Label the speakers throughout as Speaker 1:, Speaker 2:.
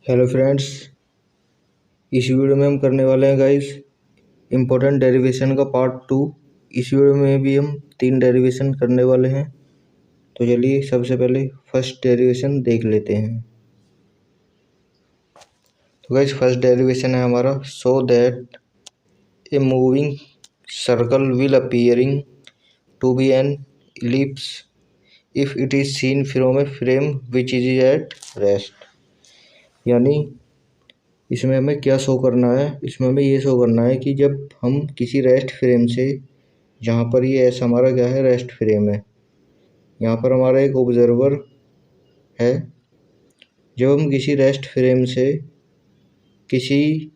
Speaker 1: Hello friends, इस video में हम करने वाले हैं गाइस इम्पोर्टेंट डेरिवेशन का पार्ट 2। इस वीडियो में भी हम 3 डेरिवेशन करने वाले हैं। तो चलिए सबसे पहले फर्स्ट डेरिवेशन देख लेते हैं। तो गाइस फर्स्ट डेरिवेशन है हमारा, so that a moving circle will appearing to be an ellipse if it is seen from a frame which is at rest. यानी इसमें हमें क्या शो करना है, इसमें हमें ये शो करना है कि जब हम किसी रेस्ट फ्रेम से, जहाँ पर ये एस हमारा क्या है, रेस्ट फ्रेम है, यहाँ पर हमारा एक ऑब्जर्वर है। जब हम किसी रेस्ट फ्रेम से किसी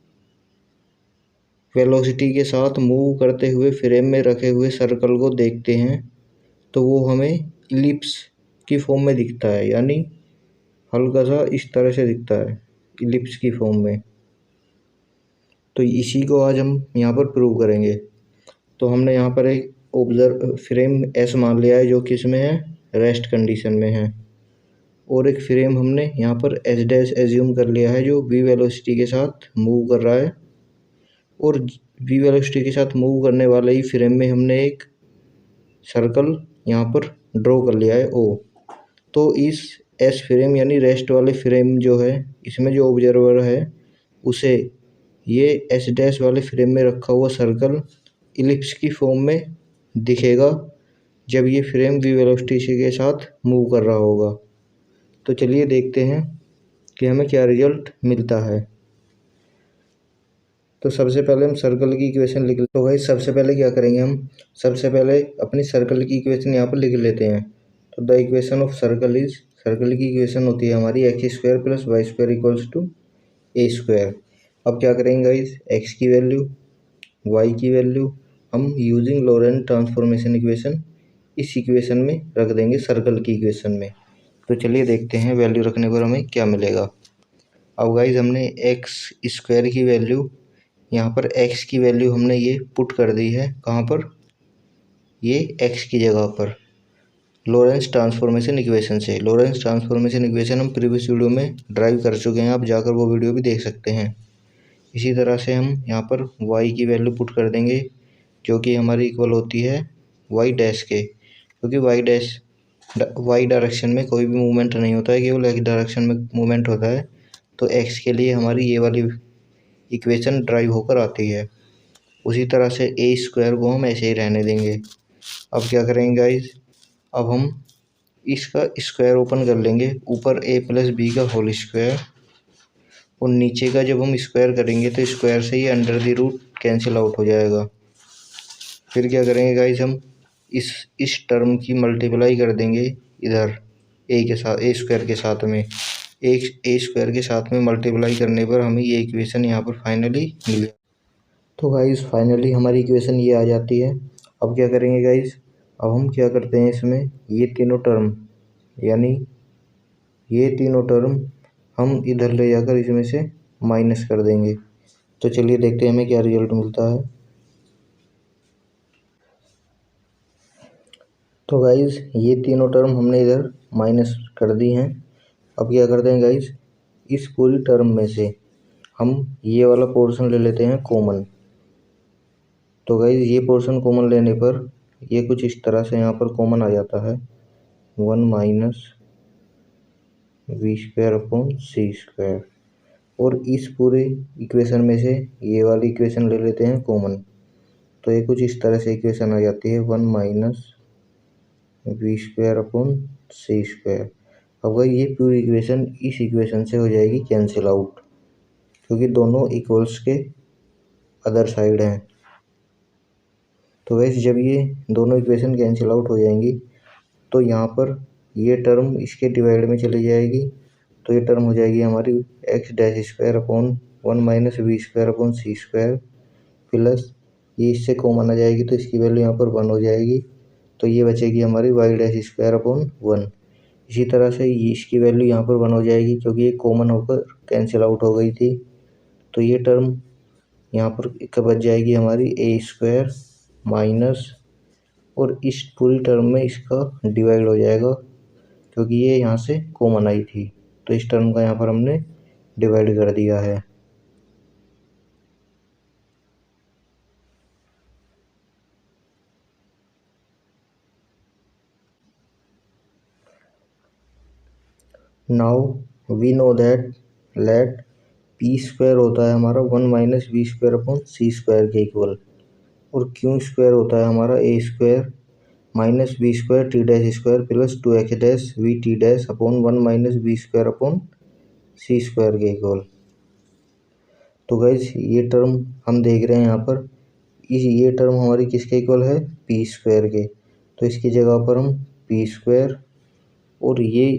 Speaker 1: वेलोसिटी के साथ मूव करते हुए फ्रेम में रखे हुए सर्कल को देखते हैं तो वो हमें इलिप्स की फॉर्म में दिखता है, यानी हल्का सा इस तरह से दिखता है इलिप्स की फॉर्म में। तो इसी को आज हम यहाँ पर प्रूव करेंगे। तो हमने यहाँ पर एक ऑब्जर्व फ्रेम एस मान लिया है जो कि इसमें है, रेस्ट कंडीशन में है, और एक फ्रेम हमने यहाँ पर एस डैश एज्यूम कर लिया है जो वी वेलोसिटी के साथ मूव कर रहा है, और वी वेलोसिटी के साथ मूव करने वाले ही फ्रेम में हमने एक सर्कल यहाँ पर ड्रॉ कर लिया है ओ। तो इस एस फ्रेम यानी रेस्ट वाले फ्रेम जो है, इसमें जो ऑब्जर्वर है उसे ये एस डैश वाले फ्रेम में रखा हुआ सर्कल इलिप्स की फॉर्म में दिखेगा जब ये फ्रेम वी वेलोसिटी के साथ मूव कर रहा होगा। तो चलिए देखते हैं कि हमें क्या रिजल्ट मिलता है। तो सबसे पहले हम सर्कल की इक्वेशन लिख लेते हैं। तो भाई सबसे पहले क्या करेंगे, हम सबसे पहले अपनी सर्कल की इक्वेशन यहाँ पर लिख लेते हैं। तो the equation of circle is, circle की इक्वेशन होती है हमारी x square plus y square equals to a square. अब क्या करेंगे गाइस, एक्स की वैल्यू, वाई की वैल्यू हम यूजिंग लॉरेंट ट्रांसफॉर्मेशन इक्वेशन इस इक्वेशन में रख देंगे, सर्कल की इक्वेशन में। तो चलिए देखते हैं वैल्यू रखने पर हमें क्या मिलेगा। अब गाइस हमने एक्स स्क्वायर की वैल्यू, यहाँ पर एक्स की वैल्यू हमने ये पुट कर दी है, कहाँ पर, ये एक्स की जगह पर लॉरेंस ट्रांसफॉर्मेशन इक्वेशन से। लॉरेंस ट्रांसफॉर्मेशन इक्वेशन हम प्रीवियस वीडियो में ड्राइव कर चुके हैं, आप जाकर वो वीडियो भी देख सकते हैं। इसी तरह से हम यहाँ पर y की वैल्यू पुट कर देंगे जो कि हमारी इक्वल होती है y डैश के, क्योंकि y डायरेक्शन में कोई भी मूवमेंट नहीं होता है, केवल x डायरेक्शन में मूवमेंट होता है। तो x के लिए हमारी ये वाली इक्वेशन ड्राइव होकर आती है। उसी तरह से ए स्क्वायर को हम ऐसे ही रहने देंगे। अब क्या करेंगे गाइज, अब हम इसका स्क्वायर ओपन कर लेंगे, ऊपर a प्लस बी का होल स्क्वायर, और नीचे का जब हम स्क्वायर करेंगे तो स्क्वायर से ही under the root cancel out हो जाएगा। फिर क्या करेंगे गाइस, हम इस टर्म की मल्टीप्लाई कर देंगे इधर ए के साथ, ए स्क्वायर के साथ में, एक ए स्क्वायर के साथ में मल्टीप्लाई करने पर हमें ये इक्वेशन यहाँ पर फाइनली मिल जाए। तो गाइस फाइनली हमारी इक्वेशन ये आ जाती है। अब क्या करेंगे गाइस, अब हम क्या करते हैं, इसमें ये तीनों टर्म, यानी ये तीनों टर्म हम इधर ले जाकर इसमें से माइनस कर देंगे। तो चलिए देखते हैं हमें क्या रिजल्ट मिलता है। तो गाइज ये तीनों टर्म हमने इधर माइनस कर दी हैं। अब क्या करते हैं गाइज, इस पूरी टर्म में से हम ये वाला पोर्शन ले लेते हैं कॉमन। तो गाइज ये पोर्शन कॉमन लेने पर ये कुछ इस तरह से यहाँ पर कॉमन आ जाता है, 1 minus v square upon c square. और इस पूरे इक्वेशन में से ये वाली इक्वेशन ले लेते हैं कॉमन। तो ये कुछ इस तरह से इक्वेशन आ जाती है, 1 minus v square upon c square. अब ये पूरी इक्वेशन इस इक्वेशन से हो जाएगी कैंसिल आउट, क्योंकि दोनों इक्वल्स के अदर साइड हैं। तो वैसे जब ये दोनों इक्वेशन कैंसिल आउट हो जाएंगी तो यहाँ पर ये टर्म इसके डिवाइड में चली जाएगी। तो ये टर्म हो जाएगी हमारी x dash square upon 1 minus v square upon c square, plus ये इससे कॉमन आ जाएगी तो इसकी वैल्यू यहाँ पर 1 हो जाएगी। तो ये बचेगी हमारी वाई डैश स्क्वायर अपॉन 1। इसी तरह से इसकी वैल्यू यहाँ पर 1 हो जाएगी क्योंकि ये कॉमन होकर कैंसिल आउट हो गई थी। तो ये टर्म यहाँ पर बच जाएगी हमारी ए स्क्वायर माइनस, और इस पूरी टर्म में इसका डिवाइड हो जाएगा क्योंकि ये यहाँ से कॉमन आई थी। तो इस टर्म का यहाँ पर हमने डिवाइड कर दिया है। Now we know that let p square होता है हमारा 1 minus b square upon c square के इक्वल, और क्यू स्क्वायर होता है हमारा a square minus b square t dash square plus 2x dash v t dash upon 1 minus b square upon c square के equal. तो guys ये term हम देख रहे हैं यहाँ पर, ये टर्म हमारी किसके इक्वल है, पी स्क्वायर के। तो इसकी जगह पर हम पी स्क्वायर, और ये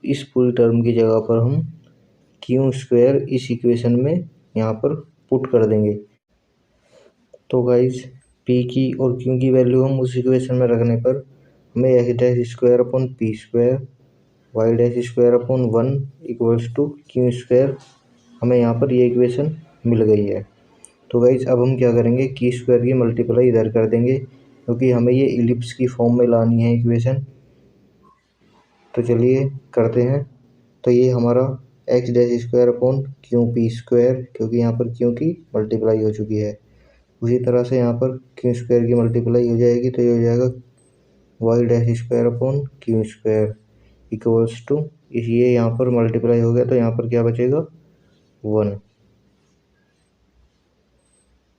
Speaker 1: इस पूरी टर्म की जगह पर हम क्यू स्क्वायर इस इक्वेशन में यहाँ पर पुट कर देंगे। तो गाइज पी की और क्यू की वैल्यू हम उस इक्वेशन में रखने पर हमें x dash square upon p square y dash square upon 1 equals to q square, हमें यहाँ पर ये इक्वेशन मिल गई है। तो गाइज अब हम क्या करेंगे, की स्क्वायर की मल्टीप्लाई इधर कर देंगे, क्योंकि हमें ये इलिप्स की फॉर्म में लानी है इक्वेशन। तो चलिए करते हैं। तो ये हमारा x dash square upon Q P square, क्योंकि यहाँ पर क्यू की मल्टीप्लाई हो चुकी है। उसी तरह से यहाँ पर क्यू स्क्वायर की मल्टीप्लाई हो जाएगी, तो ये हो जाएगा y dash square upon q square equals to, ये यहाँ पर मल्टीप्लाई हो गया तो यहाँ पर क्या बचेगा 1।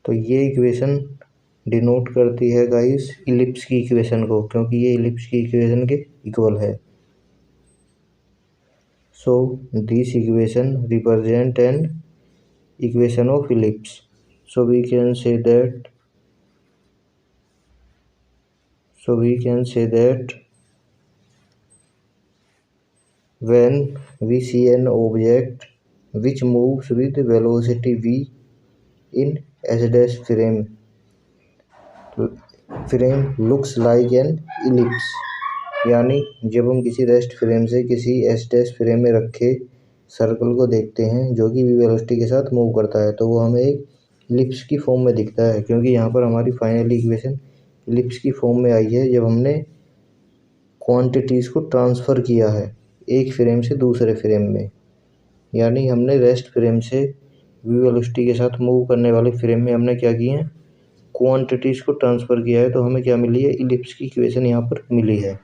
Speaker 1: तो ये इक्वेशन डिनोट करती है गाइस इलिप्स की इक्वेशन को, क्योंकि ये इलिप्स की इक्वेशन के इक्वल है। So this equation represent an equation of ellipse. So we can say that when we see an object which moves with velocity v in s dash frame looks like an ellipse, यानी जब हम किसी rest frame से किसी S dash frame में रखे circle को देखते हैं जो कि v वेलोसिटी के साथ मूव करता है, तो वो हमें एक इलिप्स की फॉर्म में दिखता है, क्योंकि यहाँ पर हमारी फाइनली इक्वेशन इलिप्स की फॉर्म में आई है जब हमने क्वांटिटीज़ को ट्रांसफ़र किया है एक फ्रेम से दूसरे फ्रेम में। यानी हमने रेस्ट फ्रेम से वी वेलोसिटी के साथ मूव करने वाले फ्रेम में हमने क्या किया है, क्वांटिटीज़ को ट्रांसफ़र किया है, तो हमें क्या मिली है, इलिप्स की इक्वेशन यहाँ पर मिली है।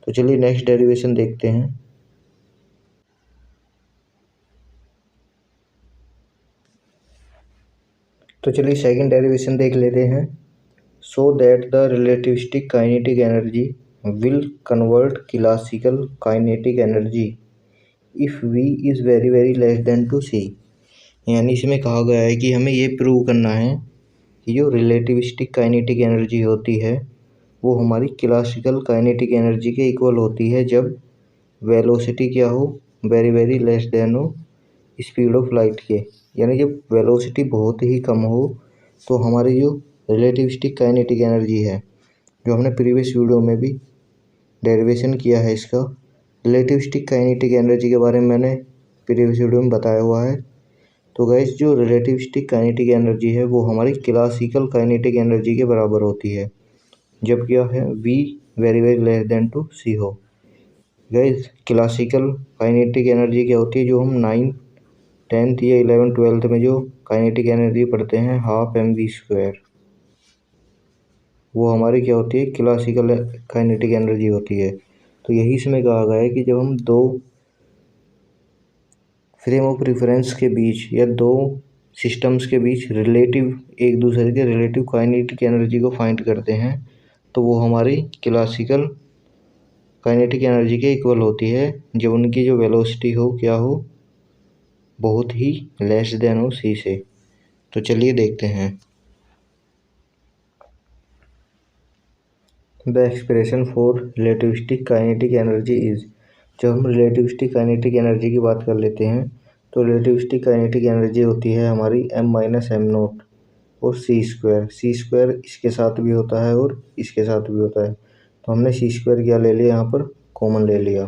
Speaker 1: तो चलिए नेक्स्ट डेरिवेशन देखते हैं। तो चलिए सेकंड डेरिवेशन देख लेते हैं। So that the relativistic kinetic energy will convert classical kinetic energy if v is very very less than to c। यानी इसमें कहा गया है कि हमें ये प्रूव करना है कि जो रिलेटिविस्टिक काइनेटिक एनर्जी होती है वो हमारी क्लासिकल काइनेटिक एनर्जी के इक्वल होती है जब वेलोसिटी क्या हो, वेरी वेरी लेस देन हो स्पीड ऑफ लाइट के। यानी जब वेलोसिटी बहुत ही कम हो तो हमारी जो रिलेटिविस्टिक काइनेटिक एनर्जी है, जो हमने प्रीवियस वीडियो में भी डेरिवेशन किया है इसका, रिलेटिविस्टिक काइनेटिक एनर्जी के बारे में मैंने प्रीवियस वीडियो में बताया हुआ है। तो गाइस जो रिलेटिविस्टिक काइनेटिक एनर्जी है वो हमारी क्लासिकल काइनेटिक एनर्जी के बराबर होती है जब क्या है v very very less than to c हो। गाइस क्लासिकल काइनेटिक एनर्जी क्या होती है, जो हम 9th 10th या 11th 12th में जो काइनेटिक एनर्जी पढ़ते हैं हाफ mv², वो हमारी क्या होती है, क्लासिकल काइनेटिक एनर्जी होती है। तो यही इसमें कहा गया है कि जब हम दो फ्रेम ऑफ रेफरेंस के बीच या दो सिस्टम्स के बीच एक दूसरे के रिलेटिव काइनेटिक एनर्जी को फाइंड करते हैं तो वो हमारी क्लासिकल काइनेटिक एनर्जी के इक्वल होती है जब उनकी जो वेलोसिटी हो क्या हो, बहुत ही लेस देन हो c से। तो चलिए देखते हैं। The expression for relativistic kinetic energy is, जब हम रिलेटिविस्टिक काइनेटिक एनर्जी की बात कर लेते हैं तो रिलेटिविस्टिक काइनेटिक एनर्जी होती है हमारी m माइनस एम नोट और c स्क्वायर इसके साथ भी होता है और इसके साथ भी होता है। तो हमने c स्क्वायर क्या ले लिया, यहाँ पर कॉमन ले लिया।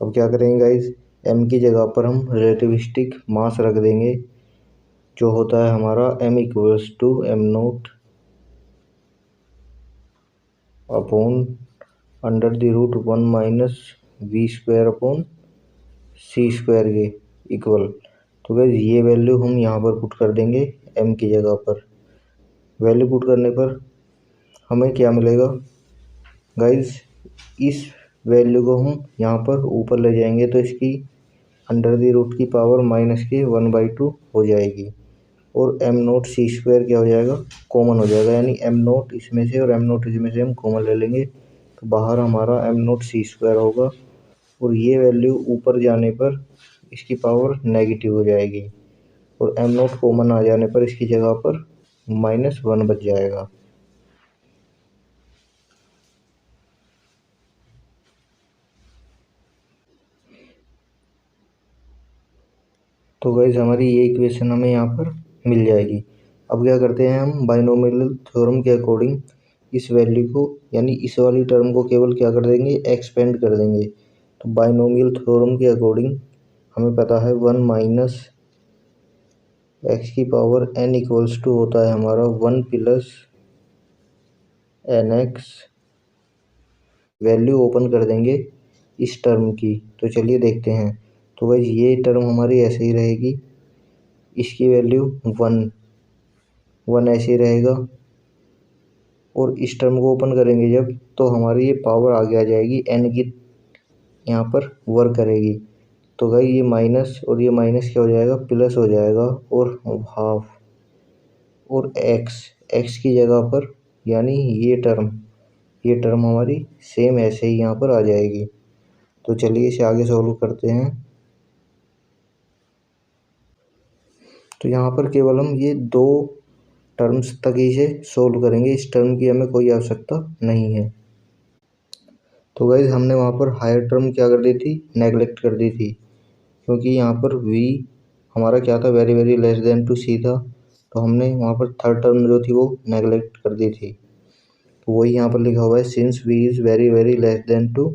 Speaker 1: अब क्या करेंगे गाइज, m की जगह पर हम रिलेटिविस्टिक मास रख देंगे जो होता है हमारा m equals to m not upon under the root 1 minus v square upon c square के। इक्वल। तो गाइज ये वैल्यू हम यहाँ पर पुट कर देंगे m की जगह पर। वैल्यू पुट करने पर हमें क्या मिलेगा गाइज, इस वैल्यू को हम यहाँ पर ऊपर ले जाएंगे तो इसकी अंडर द रूट की पावर -1/2 हो जाएगी और एम नोट सी स्क्वायर क्या हो जाएगा, कॉमन हो जाएगा। यानी एम नोट इसमें से और एम नोट इसमें से हम कॉमन ले लेंगे तो बाहर हमारा एम नोट सी स्क्वायर होगा और ये वैल्यू ऊपर जाने पर इसकी पावर नेगेटिव हो जाएगी और एम नोट कॉमन आ जाने पर इसकी जगह पर -1 बच जाएगा। तो गाइज हमारी ये इक्वेशन हमें यहाँ पर मिल जाएगी। अब क्या करते हैं हम, बाइनोमियल थ्योरम के अकॉर्डिंग इस वैल्यू को यानी इस वाली टर्म को केवल क्या कर देंगे, एक्सपेंड कर देंगे। तो बाइनोमियल थ्योरम के अकॉर्डिंग हमें पता है 1 माइनस एक्स की पावर n इक्वल्स टू होता है हमारा 1 प्लस nx। वैल्यू ओपन कर देंगे इस टर्म की। तो चलिए देखते हैं। तो गाइज ये टर्म हमारी ऐसे ही रहेगी, इसकी वैल्यू 1 ऐसे ही रहेगा और इस टर्म को ओपन करेंगे जब तो हमारी ये पावर आगे आ जाएगी n की, यहाँ पर वर्क करेगी। तो गाइस ये माइनस और ये माइनस क्या हो जाएगा, प्लस हो जाएगा और हाफ और x की जगह पर यानी ये टर्म हमारी सेम ऐसे ही यहाँ पर आ जाएगी। तो चलिए इसे आगे सॉल्व करते हैं। तो यहाँ पर केवल हम ये दो टर्म्स तक ही से सोल्व करेंगे, इस टर्म की हमें कोई आवश्यकता नहीं है। तो गाइज हमने वहाँ पर हायर टर्म क्या कर दी थी, नेगलेक्ट कर दी थी, क्योंकि यहाँ पर v हमारा क्या था, very very less than to c था। तो हमने वहाँ पर थर्ड टर्म जो थी वो नेगलेक्ट कर दी थी। तो वही यहाँ पर लिखा हुआ है, since v is very very less than to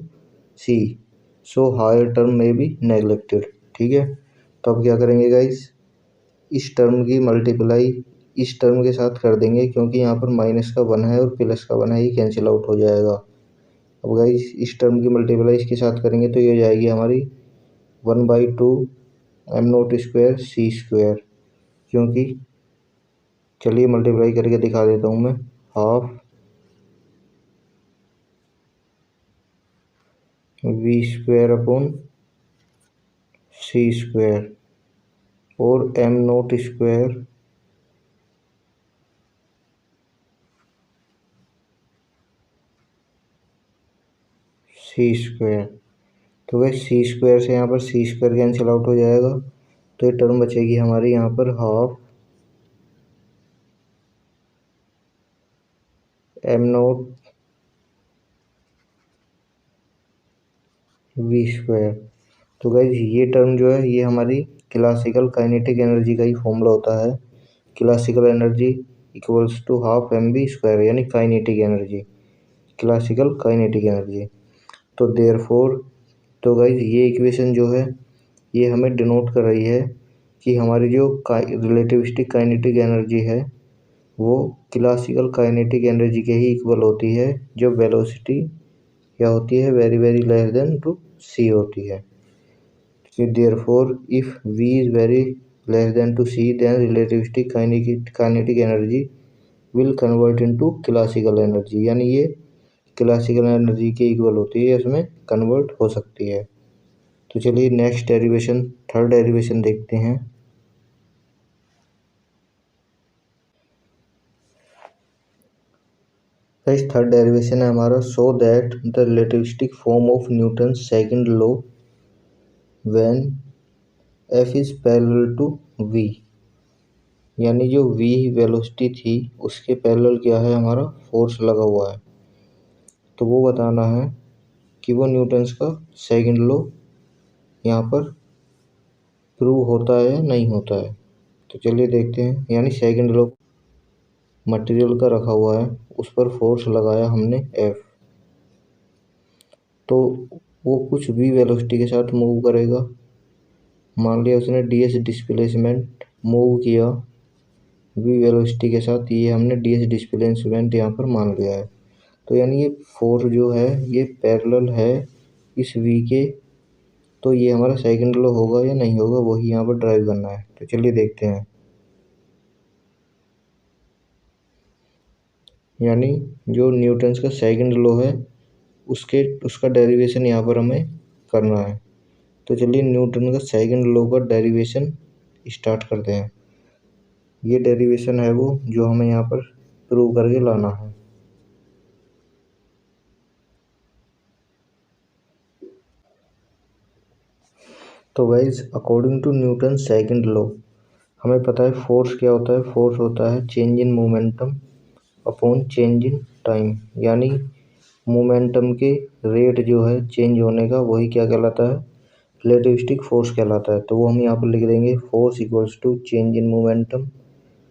Speaker 1: c so higher term में बी नेगलेक्टेड। ठीक है, तो अब क्या करेंगे गाइज, इस टर्म की मल्टीप्लाई इस टर्म के साथ कर देंगे, क्योंकि यहाँ पर माइनस का 1 है और प्लस का 1 है, ये कैंसिल आउट हो जाएगा। अब गाइस इस टर्म की मल्टीप्लाई इसके साथ करेंगे तो ये हो जाएगी हमारी 1/2 m not square c square, क्योंकि चलिए मल्टीप्लाई करके दिखा देता हूँ मैं, half v square upon c square और m not square c square. तो वह सी स्क्वायर से यहाँ पर सी स्क्वायर कैंसिल आउट हो जाएगा, तो ये टर्म बचेगी हमारी यहाँ पर half m not v square. तो गाइज ये टर्म जो है ये हमारी क्लासिकल काइनेटिक एनर्जी का ही फॉर्मूला होता है। Classical energy equals to half m v square, यानी kinetic energy, classical kinetic energy. तो देयरफॉर तो गाइज ये इक्वेशन जो है ये हमें डिनोट कर रही है कि हमारी जो रिलेटिविस्टिक काइनेटिक एनर्जी है वो क्लासिकल काइनेटिक एनर्जी के ही इक्वल होती है, जब वेलोसिटी क्या होती है, very very less than to c होती है। Therefore if v is very less than to c then relativistic kinetic energy will convert into classical energy, यानी ये क्लासिकल एनर्जी के इक्वल होती है, इसमें कन्वर्ट हो सकती है। तो चलिए नेक्स्ट डेरिवेशन, थर्ड डेरिवेशन देखते हैं। थर्ड डेरिवेशन है हमारा, so that the relativistic form of Newton second law when f is parallel to v, यानी जो v वेलोसिटी थी उसके पैरेलल क्या है, हमारा फोर्स लगा हुआ है। तो वो बताना है कि वो न्यूटन्स का सेकंड लॉ यहाँ पर प्रूव होता है या नहीं होता है। तो चलिए देखते हैं। यानी सेकंड लॉ मटेरियल का रखा हुआ है, उस पर फोर्स लगाया हमने F, तो वो कुछ भी वेलोसिटी के साथ मूव करेगा। मान लिया उसने ds डिस्प्लेसमेंट मूव किया v वेलोसिटी के साथ, ये हमने ds डिस्प्लेसमेंट यहाँ पर मान लिया है। तो यानी ये फोर्स जो है ये पैरेलल है इस v के तो ये हमारा सेकंड लॉ होगा या नहीं होगा, वही यहाँ पर ड्राइव करना है। तो चलिए देखते हैं। यानी जो न्यूटन्स का सेकंड लॉ है उसका डेरिवेशन यहाँ पर हमें करना है। तो चलिए न्यूटन का सेकंड लॉ का डेरिवेशन स्टार्ट करते हैं। ये डेरिवेशन है वो जो हमें यहाँ पर प्रूव करके लाना है। तो guys according to Newton second law हमें पता है फोर्स क्या होता है। फोर्स होता है change in momentum upon change in time. यानी मोमेंटम के रेट जो है चेंज होने का वही क्या कहलाता है, रिलेटिविस्टिक फोर्स कहलाता है। तो वो हम यहाँ पर लिख देंगे force equals to change in momentum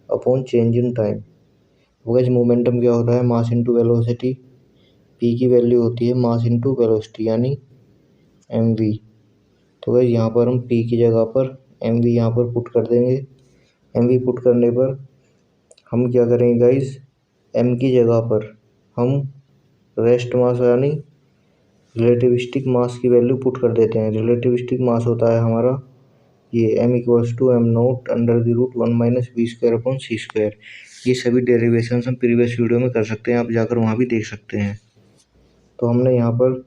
Speaker 1: upon change in time. Guys momentum क्या होता है, मास इंटू वेलोसिटी। पी की वैल्यू होती है मास इंटू वेलोसिटी यानी mv। तो गाइस यहाँ पर हम पी की जगह पर mv यहाँ पर पुट कर देंगे। mv पुट करने पर हम क्या करेंगे गाइस, m की जगह पर हम रेस्ट मास यानी रिलेटिविस्टिक मास की वैल्यू पुट कर देते हैं। रिलेटिविस्टिक मास होता है हमारा ये m equals to m not under the root 1 - v² upon c²। ये सभी डेरिवेशंस हम प्रीवियस वीडियो में कर सकते हैं, आप जाकर वहाँ भी देख सकते हैं। तो हमने यहाँ पर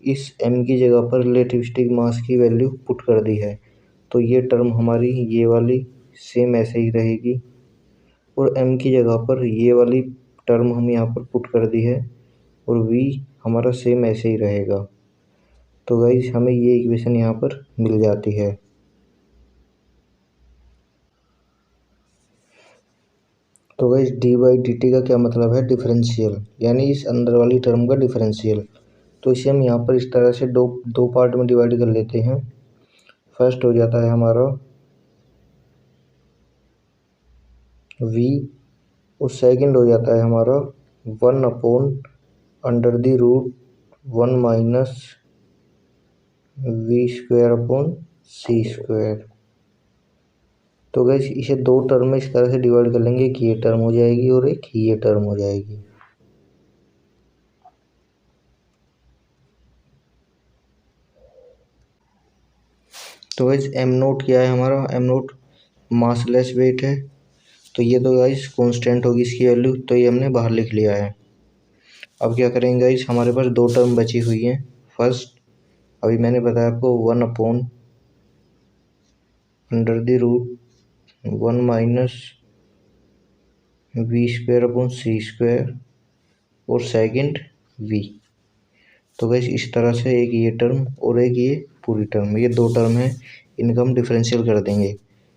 Speaker 1: इस m की जगह पर रिलेटिविस्टिक मास की वैल्यू पुट कर दी है। तो ये टर्म हमारी ये वाली सेम ऐसे ही रहेगी और m की जगह पर ये वाली टर्म हम यहाँ पर पुट कर दी है और v हमारा सेम ऐसे ही रहेगा। तो गाइस हमें ये इक्वेशन यहाँ पर मिल जाती है। तो गाइस dy/dt का क्या मतलब है, डिफरेंशियल यानी इस अंदर वाली टर्म का डिफरेंशियल। तो इसे हम यहाँ पर इस तरह से दो पार्ट में डिवाइड कर लेते हैं। फर्स्ट हो जाता है हमारा v और सेकंड हो जाता है हमारा 1 upon under the root 1 - v² upon c²। तो गैस इसे दो टर्म में इस तरह से डिवाइड कर लेंगे कि ये टर्म हो जाएगी और एक ये टर्म हो जाएगी। तो गैस एम नोट क्या है हमारा, एम नोट मासलेस वेट है। तो ये तो गाइस कांस्टेंट होगी इसकी वैल्यू, तो ये हमने बाहर लिख लिया है। अब क्या करेंगे गाइस, हमारे पास दो टर्म बची हुई हैं। फर्स्ट अभी मैंने बताया आपको 1 upon under the root 1 - v² upon c² और सेकंड v। तो गाइस इस तरह से एक ये टर्म और एक ये पूरी टर्म, ये दो टर्म है, इनका हम डिफरेंशियल कर देंगे।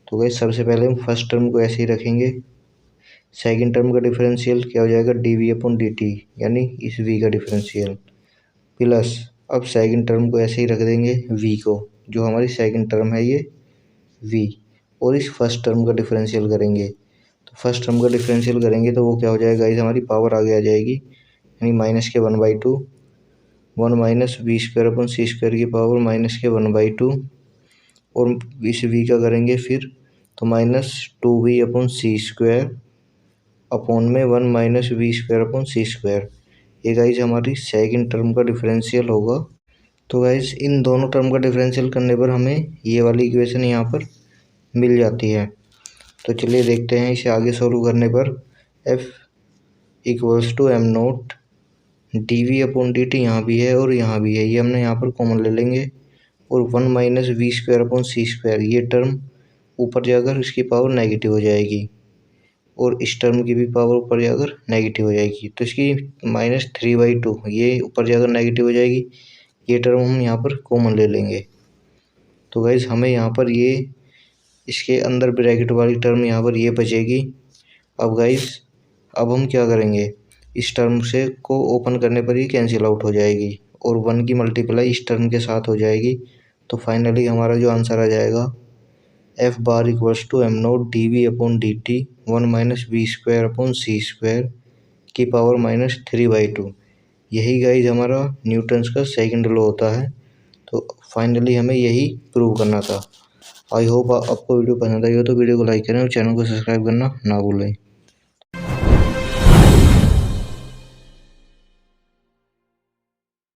Speaker 1: तो गाइस सबसे पहले हम फर्स्ट टर्म को ऐसे ही रखेंगे। सेकंड टर्म का डिफरेंशियल क्या हो जाएगा, dv/dt यानी इस v का डिफरेंशियल प्लस अब सेकंड टर्म को ऐसे ही रख देंगे v को, जो हमारी सेकंड टर्म है ये v, और इस फर्स्ट टर्म का डिफरेंशियल करेंगे। तो फर्स्ट टर्म का डिफरेंशियल करेंगे तो वो क्या हो जाएगा गाइस, हमारी पावर आगे आ जाएगी यानी -1/2 1 - v² अपॉन c² की पावर -1/2 और इस v का करेंगे फिर तो -2v अपॉन c² अपॉन में 1 - v² अपॉन c²। ये गाइज हमारी सेकंड टर्म का डिफरेंशियल होगा। तो गाइज इन दोनों टर्म का डिफरेंशियल करने पर हमें ये वाली इक्वेशन यहाँ पर मिल जाती है। तो चलिए देखते हैं इसे आगे सॉल्व करने पर। f equals to m not dv/dt यहाँ भी है और यहाँ भी है, ये हमने यहाँ पर कॉमन ले लेंगे और 1 - v² अपॉन c², ये टर्म ऊपर जाकर इसकी पावर नेगेटिव हो जाएगी और इस टर्म की भी पावर ऊपर जाकर नेगेटिव हो जाएगी। तो इसकी -3/2 ये ऊपर जाकर नेगेटिव हो जाएगी, ये टर्म हम यहाँ पर कॉमन ले लेंगे। तो गाइज हमें यहाँ पर ये इसके अंदर ब्रैकेट वाली टर्म यहाँ पर ये बचेगी। अब गाइज अब हम क्या करेंगे, इस टर्म से को ओपन करने पर ही कैंसिल आउट हो जाएगी और 1 की मल्टीप्लाई इस टर्म के साथ हो जाएगी। तो फाइनली हमारा जो आंसर आ जाएगा f bar equals to m not dv/dt 1 - v² upon c² की पावर -3/2। यही गाइज हमारा न्यूटन्स का सेकंड लॉ होता है। तो फाइनली हमें यही प्रूव करना था। आई होप आपको वीडियो पसंद आई हो तो वीडियो को लाइक करें और चैनल को सब्सक्राइब करना ना भूलें।